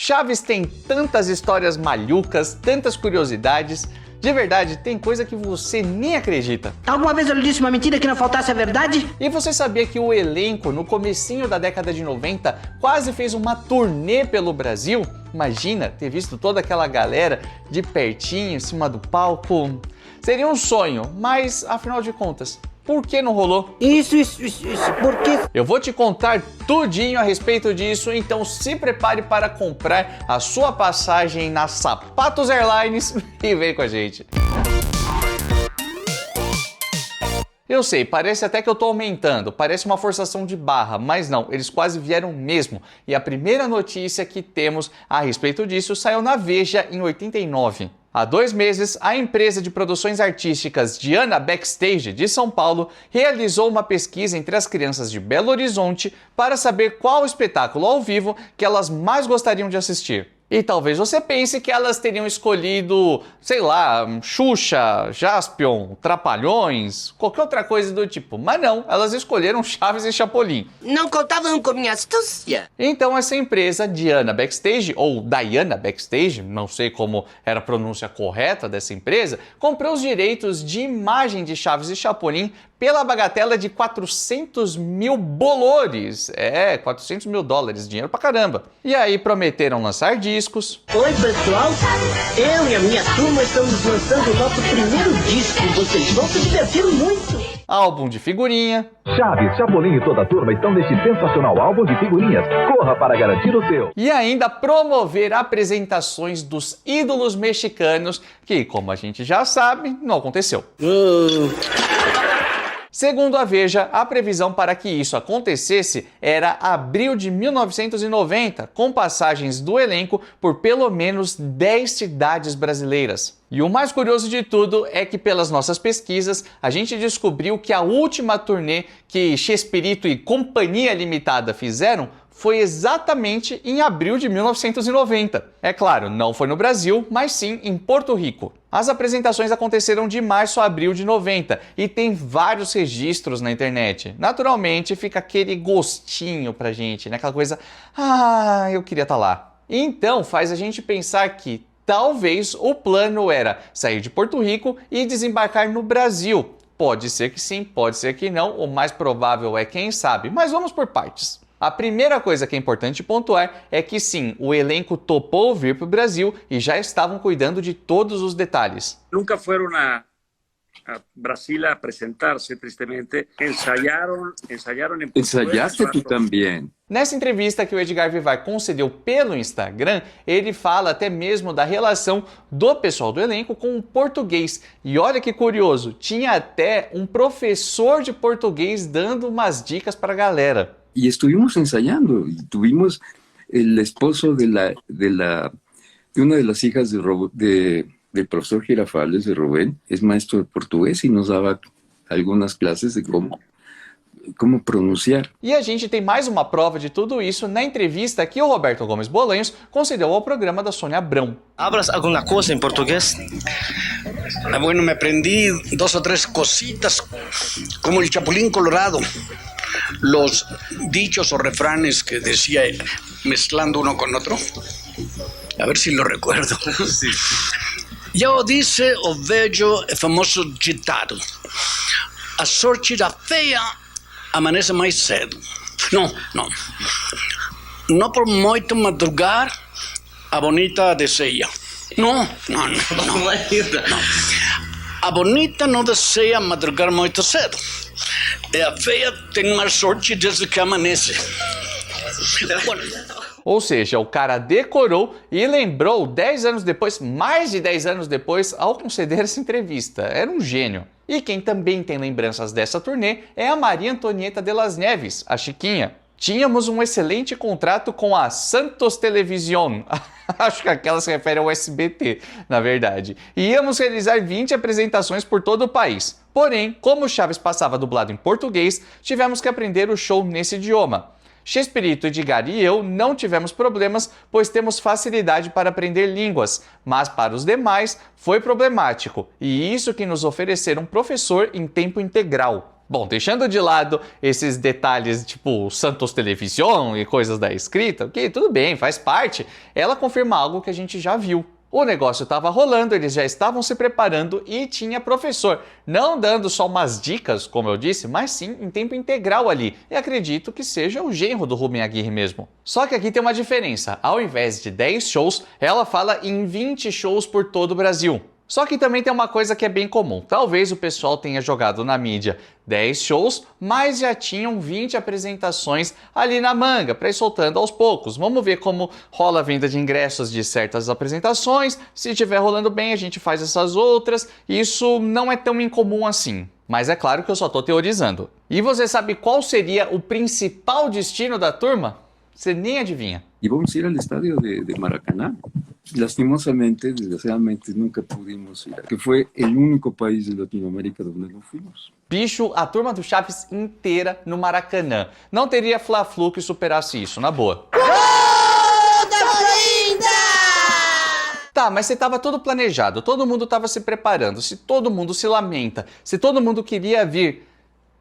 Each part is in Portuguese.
Chaves tem tantas histórias malucas, tantas curiosidades. De verdade, tem coisa que você nem acredita. Alguma vez eu lhe disse uma mentira que não faltasse a verdade? E você sabia que o elenco, no comecinho da década de 90, quase fez uma turnê pelo Brasil? Imagina ter visto toda aquela galera de pertinho, em cima do palco. Seria um sonho, mas afinal de contas, por que não rolou? Isso, por quê? Eu vou te contar tudinho a respeito disso, então se prepare para comprar a sua passagem na Sapatos Airlines e vem com a gente. Eu sei, parece até que eu tô aumentando, parece uma forçação de barra, mas não, eles quase vieram mesmo. E a primeira notícia que temos a respeito disso saiu na Veja em 89. Há 2 meses, a empresa de produções artísticas Diana Backstage de São Paulo realizou uma pesquisa entre as crianças de Belo Horizonte para saber qual espetáculo ao vivo que elas mais gostariam de assistir. E talvez você pense que elas teriam escolhido, sei lá, Xuxa, Jaspion, Trapalhões, qualquer outra coisa do tipo. Mas não, elas escolheram Chaves e Chapolin. Não contavam com minha astúcia. Então essa empresa, Diana Backstage, ou Diana Backstage, não sei como era a pronúncia correta dessa empresa, comprou os direitos de imagem de Chaves e Chapolin pela bagatela de 400 mil bolores. 400 mil dólares, dinheiro pra caramba. E aí prometeram lançar discos. Oi, pessoal. Eu e a minha turma estamos lançando o nosso primeiro disco. Vocês vão se divertir muito. Álbum de figurinha. Chaves, Chapolin e toda a turma estão neste sensacional álbum de figurinhas. Corra para garantir o seu. E ainda promover apresentações dos ídolos mexicanos, que, como a gente já sabe, não aconteceu. Segundo a Veja, a previsão para que isso acontecesse era abril de 1990, com passagens do elenco por pelo menos 10 cidades brasileiras. E o mais curioso de tudo é que pelas nossas pesquisas, a gente descobriu que a última turnê que Chespirito e Companhia Limitada fizeram foi exatamente em abril de 1990. É claro, não foi no Brasil, mas sim em Porto Rico. As apresentações aconteceram de março a abril de 90 e tem vários registros na internet. Naturalmente fica aquele gostinho pra gente, né? Aquela coisa, eu queria estar lá. Então faz a gente pensar que talvez o plano era sair de Porto Rico e desembarcar no Brasil. Pode ser que sim, pode ser que não, o mais provável é quem sabe, mas vamos por partes. A primeira coisa que é importante pontuar é que sim, o elenco topou vir para o Brasil e já estavam cuidando de todos os detalhes. Nunca foram a Brasil a apresentar-se, tristemente. Ensayaram em Ensayaste tu também. Nessa entrevista que o Edgar Vivar concedeu pelo Instagram, ele fala até mesmo da relação do pessoal do elenco com o português. E olha que curioso, tinha até um professor de português dando umas dicas para a galera. Y estuvimos ensayando, y tuvimos el esposo de una de las hijas del profesor Girafales, de Rubén, es maestro de portugués y nos daba algunas clases de como pronunciar. E a gente tem mais uma prova de tudo isso na entrevista que o Roberto Gomes Bolanhos concedeu ao programa da Sônia Abrão. ¿Hablas alguna cosa en portugués? Bueno, me aprendí 2 o 3 cositas, como el Chapulín Colorado, los dichos o refranes que decía mezclando uno con otro. A ver si lo recuerdo. Sí. Yo disse o vejo famoso ditado: a sorte da feia amanece mais cedo. Não por muito madrugar, a bonita deseja. Não. A bonita não deseja madrugar muito cedo. E a feia tem mais sorte desde que amanhece. Ou seja, o cara decorou e lembrou 10 anos depois, mais de 10 anos depois, ao conceder essa entrevista. Era um gênio. E quem também tem lembranças dessa turnê é a Maria Antonieta de las Neves, a Chiquinha. Tínhamos um excelente contrato com a Santos Television, acho que aquela se refere ao SBT, na verdade. E íamos realizar 20 apresentações por todo o país. Porém, como o Chaves passava dublado em português, tivemos que aprender o show nesse idioma. Chespirito, Edgar e eu não tivemos problemas, pois temos facilidade para aprender línguas, mas para os demais foi problemático, e isso que nos ofereceram um professor em tempo integral. Bom, deixando de lado esses detalhes tipo Santos Television e coisas da escrita, que tudo bem, faz parte, ela confirma algo que a gente já viu. O negócio estava rolando, eles já estavam se preparando e tinha professor, não dando só umas dicas, como eu disse, mas sim em tempo integral ali. E acredito que seja o genro do Rubem Aguirre mesmo. Só que aqui tem uma diferença, ao invés de 10 shows, ela fala em 20 shows por todo o Brasil. Só que também tem uma coisa que é bem comum. Talvez o pessoal tenha jogado na mídia 10 shows, mas já tinham 20 apresentações ali na manga, para ir soltando aos poucos. Vamos ver como rola a venda de ingressos de certas apresentações. Se estiver rolando bem, a gente faz essas outras. Isso não é tão incomum assim. Mas é claro que eu só estou teorizando. E você sabe qual seria o principal destino da turma? Você nem adivinha. Y vamos a ir al estadio de Maracaná. Lastimosamente, desgraciadamente, nunca pudimos ir, que fue el único país de Latinoamérica donde no fuimos. Bicho, a turma do Chaves inteira no Maracanã. Não teria Fla-Flu que superasse isso, na boa. Tá, mas se tava tudo planejado, todo mundo tava se preparando, se todo mundo se lamenta, se todo mundo queria vir,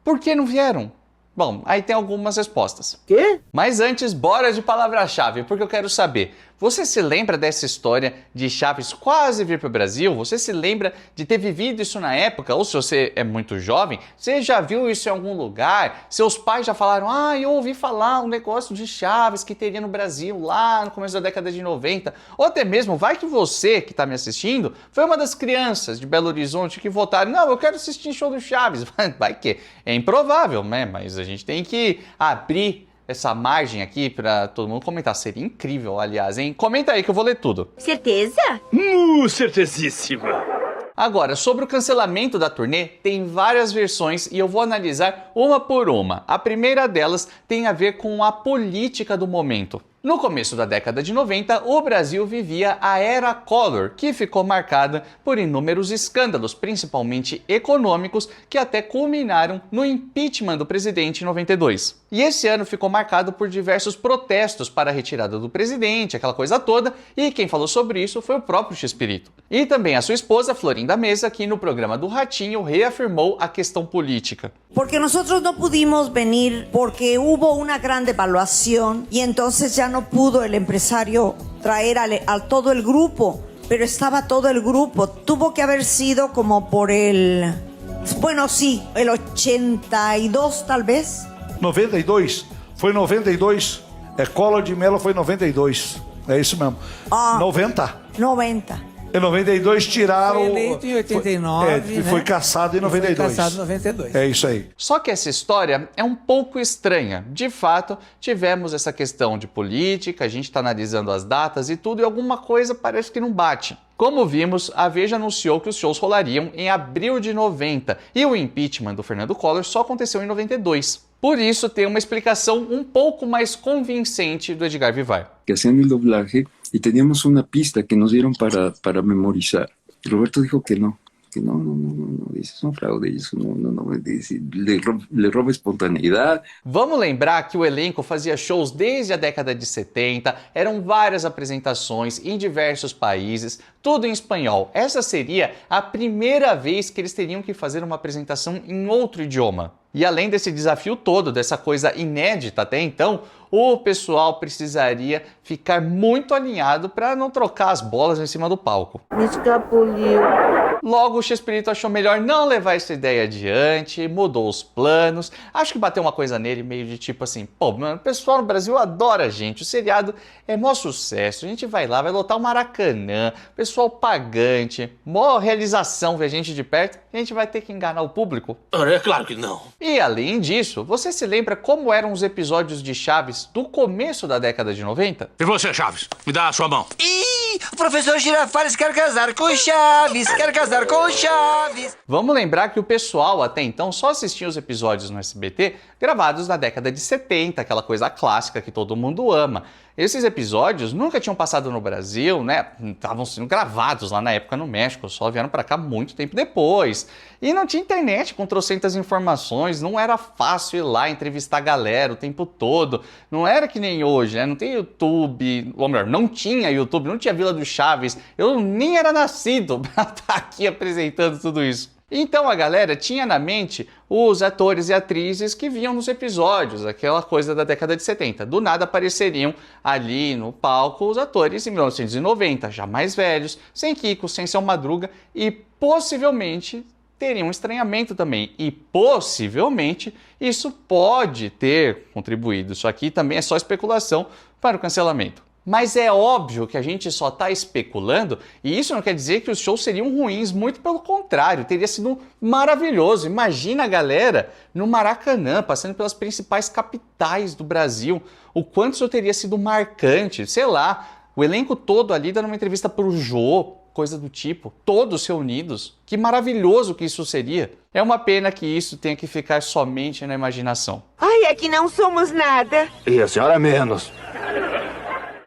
por que não vieram? Bom, aí tem algumas respostas. Quê? Mas antes, bora de palavra-chave, porque eu quero saber. Você se lembra dessa história de Chaves quase vir para o Brasil? Você se lembra de ter vivido isso na época? Ou se você é muito jovem, você já viu isso em algum lugar? Seus pais já falaram, eu ouvi falar um negócio de Chaves que teria no Brasil lá no começo da década de 90. Ou até mesmo, vai que você que está me assistindo foi uma das crianças de Belo Horizonte que votaram, não, eu quero assistir show do Chaves. Vai que é improvável, né? Mas a gente tem que abrir essa margem aqui pra todo mundo comentar. Seria incrível, aliás, hein? Comenta aí que eu vou ler tudo. Certeza? Certezíssima. Agora, sobre o cancelamento da turnê, tem várias versões e eu vou analisar uma por uma. A primeira delas tem a ver com a política do momento. No começo da década de 90, o Brasil vivia a Era Collor, que ficou marcada por inúmeros escândalos, principalmente econômicos, que até culminaram no impeachment do presidente em 92. E esse ano ficou marcado por diversos protestos para a retirada do presidente, aquela coisa toda, e quem falou sobre isso foi o próprio Chespirito. E também a sua esposa, Florinda Mesa, que no programa do Ratinho reafirmou a questão política. Porque nosotros no pudimos venir porque hubo una gran devaluación y entonces ya no pudo el empresario traer a todo el grupo, pero estaba todo el grupo. Tuvo que haber sido como por el 82 tal vez. 92, foi 92, Collor de Mello foi 92, é isso mesmo. 90. Em 92 tiraram... Foi eleito em 89, foi cassado em 92. Foi cassado em 92. É isso aí. Só que essa história é um pouco estranha. De fato, tivemos essa questão de política, a gente está analisando as datas e tudo, e alguma coisa parece que não bate. Como vimos, a Veja anunciou que os shows rolariam em abril de 90 e o impeachment do Fernando Collor só aconteceu em 92. Por isso, tem uma explicação um pouco mais convincente do Edgar Vivar. Que hacían el doblaje y teníamos una pista que nos dieron para memorizar. Y Roberto dijo que no, dice, es un fraude, eso no, dice, le roba espontaneidade. Vamos lembrar que o elenco fazia shows desde a década de 70, eram várias apresentações em diversos países, tudo em espanhol. Essa seria a primeira vez que eles teriam que fazer uma apresentação em outro idioma. E além desse desafio todo, dessa coisa inédita até então, o pessoal precisaria ficar muito alinhado para não trocar as bolas em cima do palco. Me escapuliu. Logo, o Chespirito achou melhor não levar essa ideia adiante, mudou os planos. Acho que bateu uma coisa nele, meio de tipo assim, pô, mano, o pessoal no Brasil adora a gente, o seriado é maior sucesso, a gente vai lá, vai lotar o Maracanã, pessoal pagante, maior realização ver a gente de perto, a gente vai ter que enganar o público? É claro que não. E além disso, você se lembra como eram os episódios de Chaves do começo da década de 90? E você, Chaves? Me dá a sua mão. O professor Girafales quer casar com Chaves, Vamos lembrar que o pessoal até então só assistia os episódios no SBT gravados na década de 70, aquela coisa clássica que todo mundo ama. Esses episódios nunca tinham passado no Brasil, né? Estavam sendo gravados lá na época no México, só vieram para cá muito tempo depois. E não tinha internet com trocentas informações, não era fácil ir lá entrevistar a galera o tempo todo. Não era que nem hoje, né? Não tem YouTube, ou melhor, não tinha YouTube, não tinha Vila do Chaves. Eu nem era nascido para estar aqui apresentando tudo isso. Então a galera tinha na mente os atores e atrizes que viam nos episódios, aquela coisa da década de 70. Do nada apareceriam ali no palco os atores em 1990, já mais velhos, sem Kiko, sem Seu Madruga e possivelmente teriam um estranhamento também. E possivelmente isso pode ter contribuído. Isso aqui também é só especulação para o cancelamento. Mas é óbvio que a gente só está especulando e isso não quer dizer que os shows seriam ruins, muito pelo contrário, teria sido maravilhoso. Imagina a galera no Maracanã, passando pelas principais capitais do Brasil, o quanto isso teria sido marcante, sei lá, o elenco todo ali dando uma entrevista para o Jô, coisa do tipo, todos reunidos. Que maravilhoso que isso seria. É uma pena que isso tenha que ficar somente na imaginação. Ai, é que não somos nada. E a senhora menos.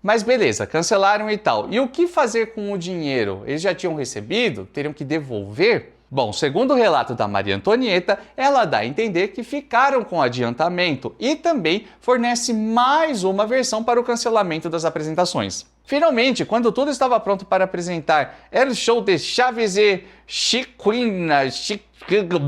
Mas beleza, cancelaram e tal. E o que fazer com o dinheiro? Eles já tinham recebido? Teriam que devolver? Bom, segundo o relato da Maria Antonieta, ela dá a entender que ficaram com adiantamento e também fornece mais uma versão para o cancelamento das apresentações. Finalmente, quando tudo estava pronto para apresentar El Show de Chaves e Chiquinha,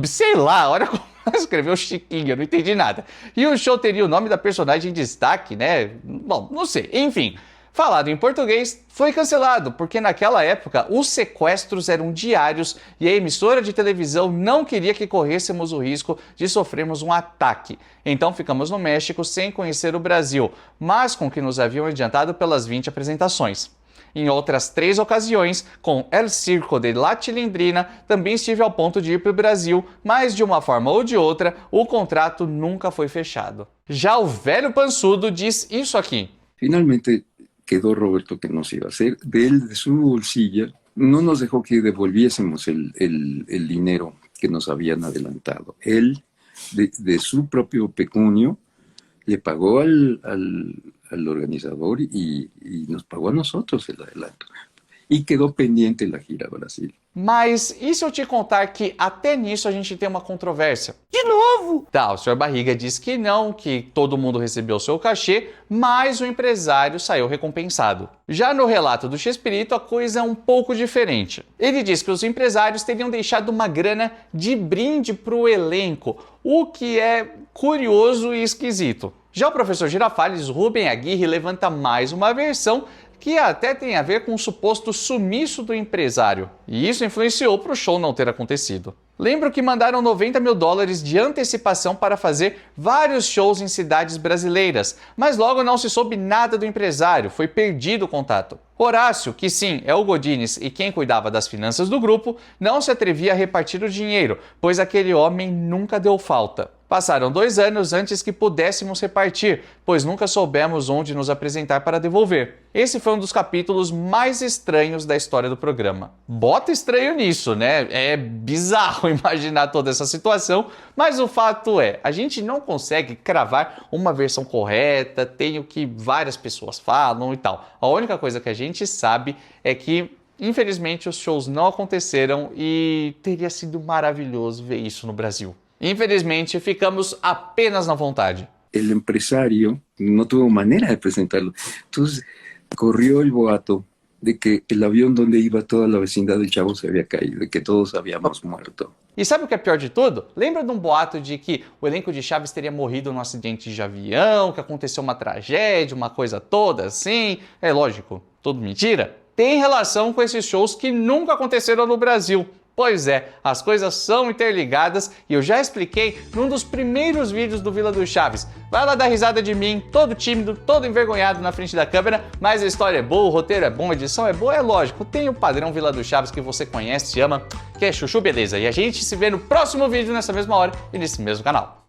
sei lá, olha como escreveu Chiquinha, não entendi nada. E o show teria o nome da personagem em destaque, né? Bom, não sei, enfim. Falado em português, foi cancelado, porque naquela época os sequestros eram diários e a emissora de televisão não queria que corrêssemos o risco de sofrermos um ataque. Então ficamos no México sem conhecer o Brasil, mas com o que nos haviam adiantado pelas 20 apresentações. Em outras 3 ocasiões, com El Circo de La Chilindrina, também estive ao ponto de ir para o Brasil, mas de uma forma ou de outra, o contrato nunca foi fechado. Já o velho pançudo diz isso aqui. Finalmente quedó Roberto que nos iba a hacer. De su bolsilla, no nos dejó que devolviésemos el dinero que nos habían adelantado. Él, de su propio pecunio, le pagó al organizador y nos pagó a nosotros el adelanto. E quedou pendiente da gira Brasil. Mas e se eu te contar que até nisso a gente tem uma controvérsia? De novo? Tá, o Sr. Barriga diz que não, que todo mundo recebeu seu cachê, mas o empresário saiu recompensado. Já no relato do Chespirito, a coisa é um pouco diferente. Ele diz que os empresários teriam deixado uma grana de brinde para o elenco, o que é curioso e esquisito. Já o professor Girafales, Rubem Aguirre, levanta mais uma versão que até tem a ver com o suposto sumiço do empresário. E isso influenciou para o show não ter acontecido. Lembro que mandaram $90 mil de antecipação para fazer vários shows em cidades brasileiras, mas logo não se soube nada do empresário, foi perdido o contato. Horácio, que sim, é o Godines e quem cuidava das finanças do grupo, não se atrevia a repartir o dinheiro, pois aquele homem nunca deu falta. Passaram 2 anos antes que pudéssemos repartir, pois nunca soubemos onde nos apresentar para devolver. Esse foi um dos capítulos mais estranhos da história do programa. Bota estranho nisso, né? É bizarro imaginar toda essa situação, mas o fato é, a gente não consegue cravar uma versão correta, tem o que várias pessoas falam e tal. A única coisa que a gente sabe é que, infelizmente, os shows não aconteceram e teria sido maravilhoso ver isso no Brasil. Infelizmente, ficamos apenas na vontade. O empresário não teve maneira de apresentá-lo. Então, correu o boato de que o avião onde ia toda a vecindade do Chavo se havia caído, de que todos havíamos morto. E sabe o que é pior de tudo? Lembra de um boato de que o elenco de Chaves teria morrido num acidente de avião, que aconteceu uma tragédia, uma coisa toda assim? É lógico, tudo mentira. Tem relação com esses shows que nunca aconteceram no Brasil. Pois é, as coisas são interligadas e eu já expliquei num dos primeiros vídeos do Vila do Chaves. Vai lá dar risada de mim, todo tímido, todo envergonhado na frente da câmera, mas a história é boa, o roteiro é bom, a edição é boa, é lógico. Tem o padrão Vila do Chaves que você conhece, ama, que é chuchu beleza. E a gente se vê no próximo vídeo nessa mesma hora e nesse mesmo canal.